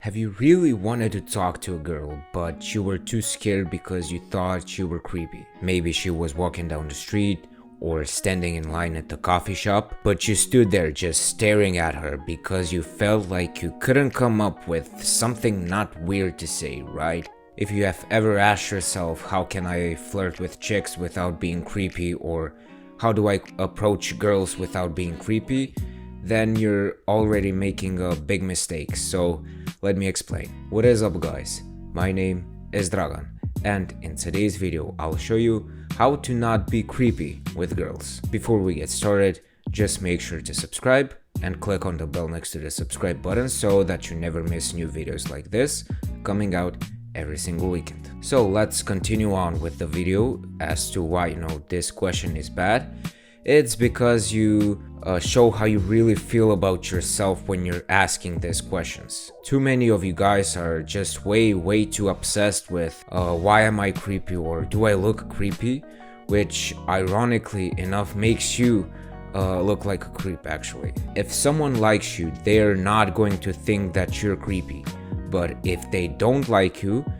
Have you really wanted to talk to a girl, but you were too scared because you thought you were creepy? Maybe she was walking down the street or standing in line at the coffee shop, but you stood there just staring at her because you felt like you couldn't come up with something not weird to say, right? If you have ever asked yourself, how can I flirt with chicks without being creepy, or how do I approach girls without being creepy, then you're already making a big mistake. So let me explain. What is up, guys? My name is Dragan, and in today's video I'll show you how to not be creepy with girls. Before we get started, just make sure to subscribe and click on the bell next to the subscribe button so that you never miss new videos like this coming out every single weekend. So let's continue on with the video as to why this question is bad. It's because you show how you really feel about yourself when you're asking these questions. Too many of you guys are just way too obsessed with why am I creepy or do I look creepy, which ironically enough makes you look like a creep actually. If someone likes you, they're not going to think that you're creepy, but if they don't like you,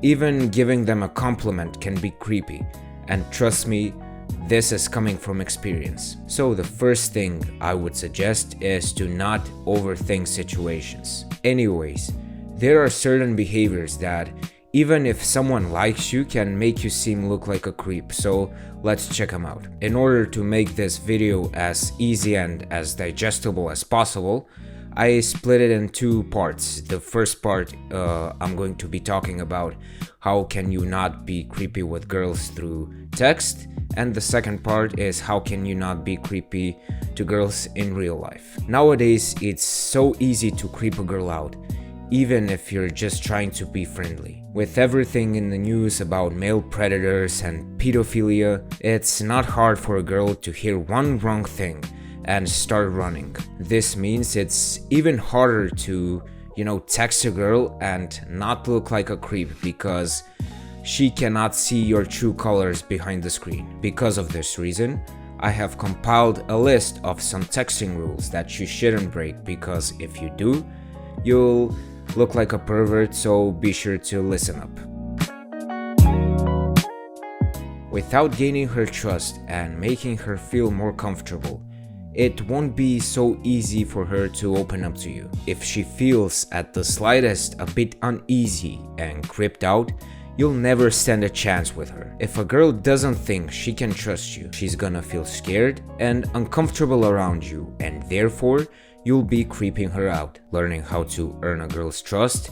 even giving them a compliment can be creepy, and trust me, this is coming from experience. So the first thing I would suggest is to not overthink situations. Anyways, there are certain behaviors that even if someone likes you can make you look like a creep, so let's check them out. In order to make this video as easy and as digestible as possible, I split it in two parts. The first part, I'm going to be talking about how can you not be creepy with girls through text, and the second part is how can you not be creepy to girls in real life. Nowadays, it's so easy to creep a girl out, even if you're just trying to be friendly. With everything in the news about male predators and pedophilia, it's not hard for a girl to hear one wrong thing and start running. This means it's even harder to, text a girl and not look like a creep because she cannot see your true colors behind the screen. Because of this reason, I have compiled a list of some texting rules that you shouldn't break, because if you do, you'll look like a pervert, so be sure to listen up. Without gaining her trust and making her feel more comfortable, it won't be so easy for her to open up to you. If she feels at the slightest a bit uneasy and creeped out, you'll never stand a chance with her. If a girl doesn't think she can trust you, she's gonna feel scared and uncomfortable around you, and therefore you'll be creeping her out. Learning how to earn a girl's trust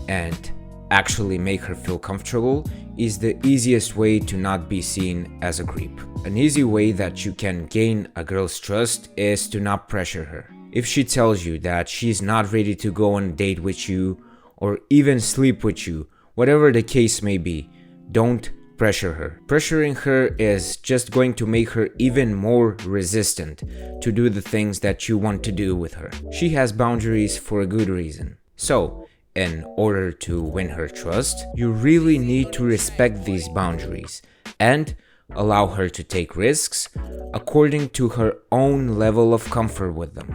and actually make her feel comfortable is the easiest way to not be seen as a creep. An easy way that you can gain a girl's trust is to not pressure her. If she tells you that she's not ready to go on a date with you or even sleep with you, whatever the case may be, don't pressure her. Pressuring her is just going to make her even more resistant to do the things that you want to do with her. She has boundaries for a good reason. So, in order to win her trust, you really need to respect these boundaries and allow her to take risks according to her own level of comfort with them.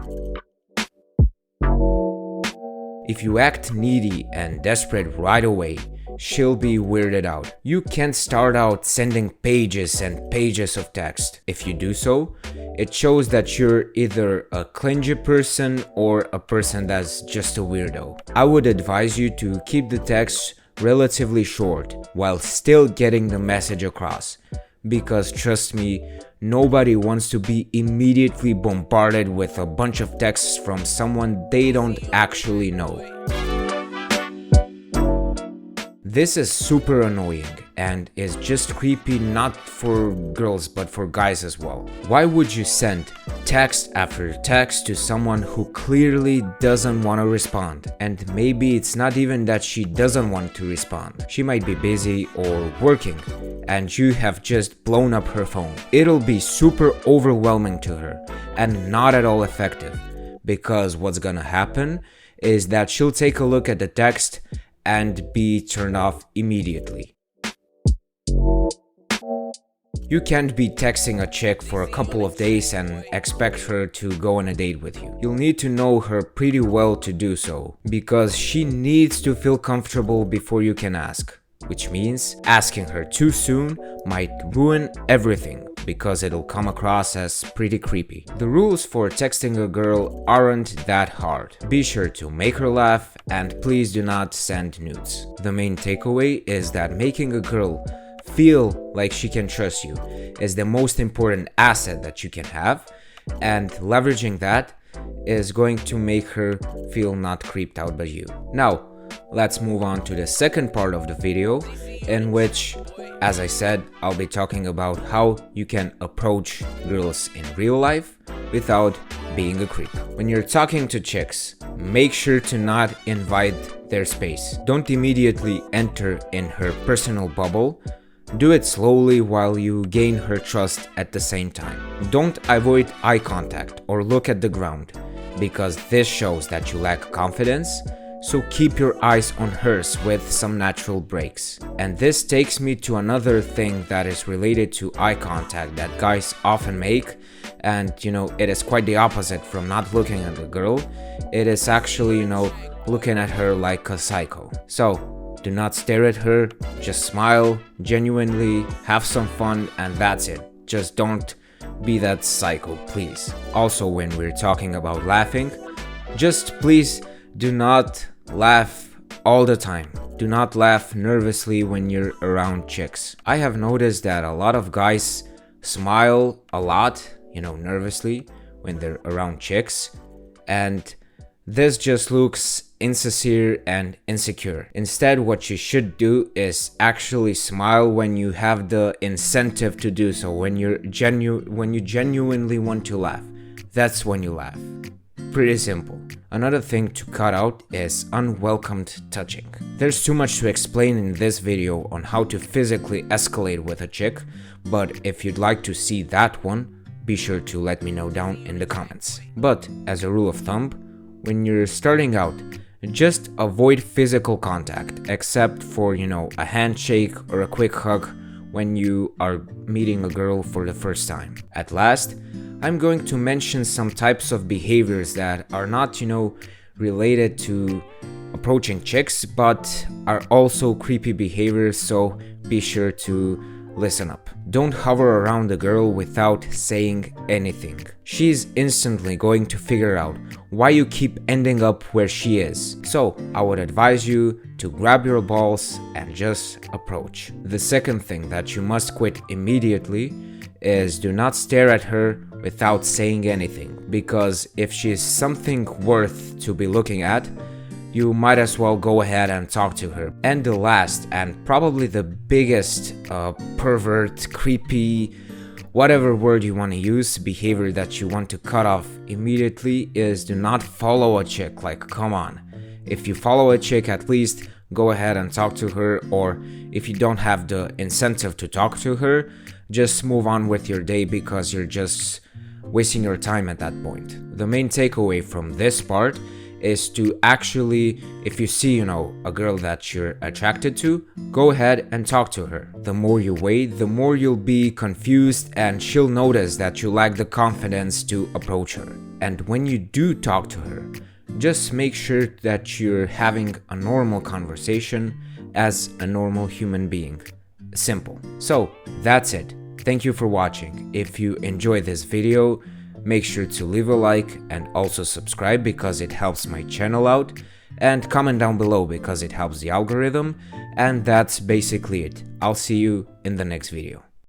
If you act needy and desperate right away, she'll be weirded out. You can't start out sending pages and pages of text. If you do so, it shows that you're either a clingy person or a person that's just a weirdo. I would advise you to keep the text relatively short while still getting the message across, because trust me, nobody wants to be immediately bombarded with a bunch of texts from someone they don't actually know. This is super annoying and is just creepy not for girls but for guys as well. Why would you send text after text to someone who clearly doesn't want to respond? And maybe it's not even that she doesn't want to respond. She might be busy or working and you have just blown up her phone. It'll be super overwhelming to her and not at all effective, because what's gonna happen is that she'll take a look at the text and be turned off immediately. You can't be texting a chick for a couple of days and expect her to go on a date with you. You'll need to know her pretty well to do so, because she needs to feel comfortable before you can ask. Which means asking her too soon might ruin everything, because it'll come across as pretty creepy. The rules for texting a girl aren't that hard. Be sure to make her laugh, and please do not send nudes. The main takeaway is that making a girl feel like she can trust you is the most important asset that you can have, and leveraging that is going to make her feel not creeped out by you. Now, let's move on to the second part of the video, in which, as I said, I'll be talking about how you can approach girls in real life without being a creep. When you're talking to chicks, make sure to not invade their space. Don't immediately enter in her personal bubble. Do it slowly while you gain her trust at the same time. Don't avoid eye contact or look at the ground, because this shows that you lack confidence. So keep your eyes on hers with some natural breaks. And this takes me to another thing that is related to eye contact that guys often make. And it is quite the opposite from not looking at the girl. It is actually, looking at her like a psycho. So do not stare at her, just smile, genuinely, have some fun, and that's it. Just don't be that psycho, please. Also, when we're talking about laughing, just please do not laugh all the time. Do not laugh nervously when you're around chicks. I have noticed that a lot of guys smile a lot, nervously when they're around chicks, and this just looks insincere and insecure. Instead, what you should do is actually smile when you have the incentive to do so, when you genuinely want to laugh. That's when you laugh. Pretty simple. Another thing to cut out is unwelcomed touching. There's too much to explain in this video on how to physically escalate with a chick, but if you'd like to see that one, be sure to let me know down in the comments. But as a rule of thumb, when you're starting out, just avoid physical contact, except for, a handshake or a quick hug when you are meeting a girl for the first time. At last, I'm going to mention some types of behaviors that are not, related to approaching chicks, but are also creepy behaviors, so be sure to listen up. Don't hover around a girl without saying anything. She's instantly going to figure out why you keep ending up where she is. So I would advise you to grab your balls and just approach. The second thing that you must quit immediately is do not stare at her without saying anything, because if she's something worth to be looking at, you might as well go ahead and talk to her. And the last, and probably the biggest pervert, creepy, whatever word you want to use, behavior that you want to cut off immediately is do not follow a chick. Like, come on. If you follow a chick, at least go ahead and talk to her, or if you don't have the incentive to talk to her, just move on with your day, because you're just wasting your time at that point. The main takeaway from this part is to actually, if you see, a girl that you're attracted to, go ahead and talk to her. The more you wait, the more you'll be confused, and she'll notice that you lack the confidence to approach her. And when you do talk to her, just make sure that you're having a normal conversation as a normal human being. Simple. So that's it. Thank you for watching. If you enjoyed this video, make sure to leave a like and also subscribe, because it helps my channel out, and comment down below because it helps the algorithm. And that's basically it. I'll see you in the next video.